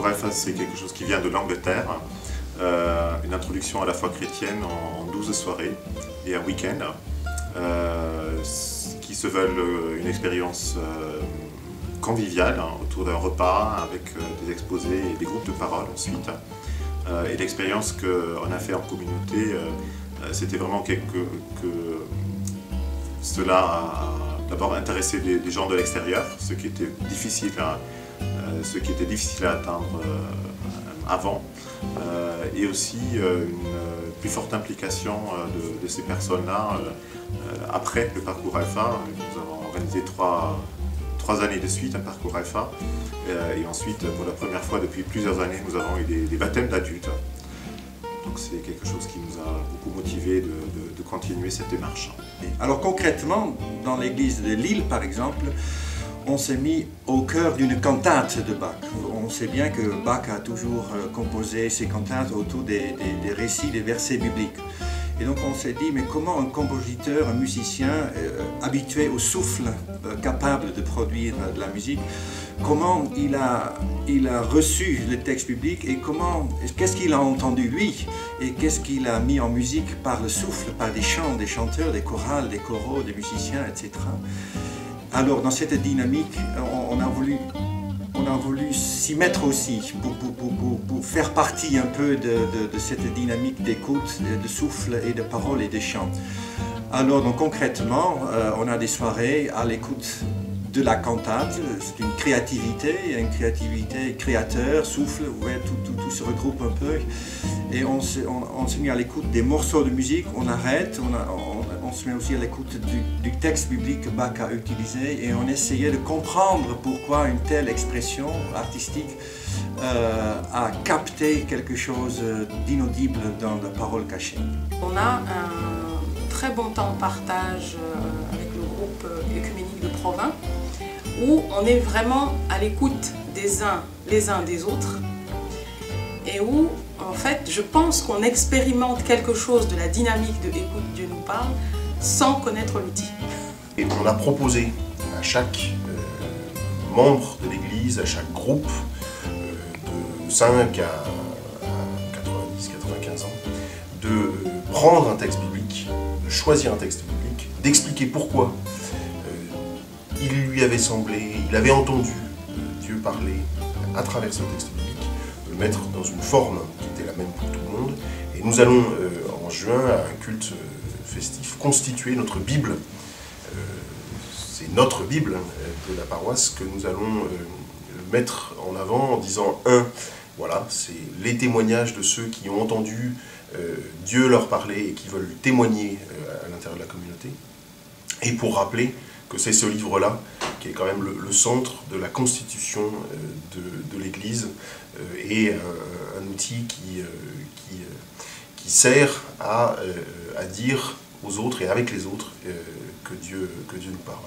parcours Alpha, c'est quelque chose qui vient de l'Angleterre. Une introduction à la foi chrétienne en 12 soirées et un week-end, qui se veulent une expérience conviviale, autour d'un repas avec des exposés et des groupes de parole ensuite. Et l'expérience qu'on a fait en communauté, c'était vraiment que cela a d'abord intéressé des gens de l'extérieur, ce qui était difficile à atteindre avant, et aussi une plus forte implication de ces personnes-là après le parcours Alpha. Nous avons organisé trois années de suite un parcours Alpha, et ensuite pour la première fois depuis plusieurs années nous avons eu des baptêmes d'adultes. Donc c'est quelque chose qui nous a beaucoup motivés de continuer cette démarche. Alors concrètement, dans l'église de Lille par exemple, on s'est mis au cœur d'une cantate de Bach. On sait bien que Bach a toujours composé ses cantates autour des récits, des versets bibliques. Et donc on s'est dit, mais comment un compositeur, un musicien habitué au souffle, capable de produire de la musique, comment il a reçu le texte biblique et qu'est-ce qu'il a entendu lui et qu'est-ce qu'il a mis en musique par le souffle, par des chants, des chanteurs, des chorales, des choraux, des musiciens, etc. Alors dans cette dynamique, on a voulu s'y mettre aussi pour faire partie un peu de cette dynamique d'écoute, de souffle et de paroles et de chants. Alors donc concrètement, on a des soirées à l'écoute de la cantate. C'est une créativité créateur, souffle, ouais, tout se regroupe un peu. Et on se met à l'écoute des morceaux de musique, on arrête, on se met aussi à l'écoute du texte biblique que Bach a utilisé et on essayait de comprendre pourquoi une telle expression artistique a capté quelque chose d'inaudible dans la parole cachée. On a un très bon temps de partage avec le groupe œcuménique de Provins où on est vraiment à l'écoute des uns les uns des autres et où en fait je pense qu'on expérimente quelque chose de la dynamique de écoute Dieu nous parle sans connaître l'outil. Et on a proposé à chaque membre de l'Église, à chaque groupe de 5 à 90-95 ans, de prendre un texte biblique, de choisir un texte biblique, d'expliquer pourquoi il lui avait semblé, il avait entendu Dieu parler à travers ce texte biblique, de le mettre dans une forme qui était la même pour tout le monde. Et nous allons en juin, à un culte festif, constituer notre Bible. C'est notre Bible de la paroisse que nous allons mettre en avant en disant voilà, c'est les témoignages de ceux qui ont entendu Dieu leur parler et qui veulent témoigner à l'intérieur de la communauté. Et pour rappeler que c'est ce livre-là qui est quand même le centre de la constitution de l'Église et un outil qui sert à dire aux autres et avec les autres que Dieu nous parle.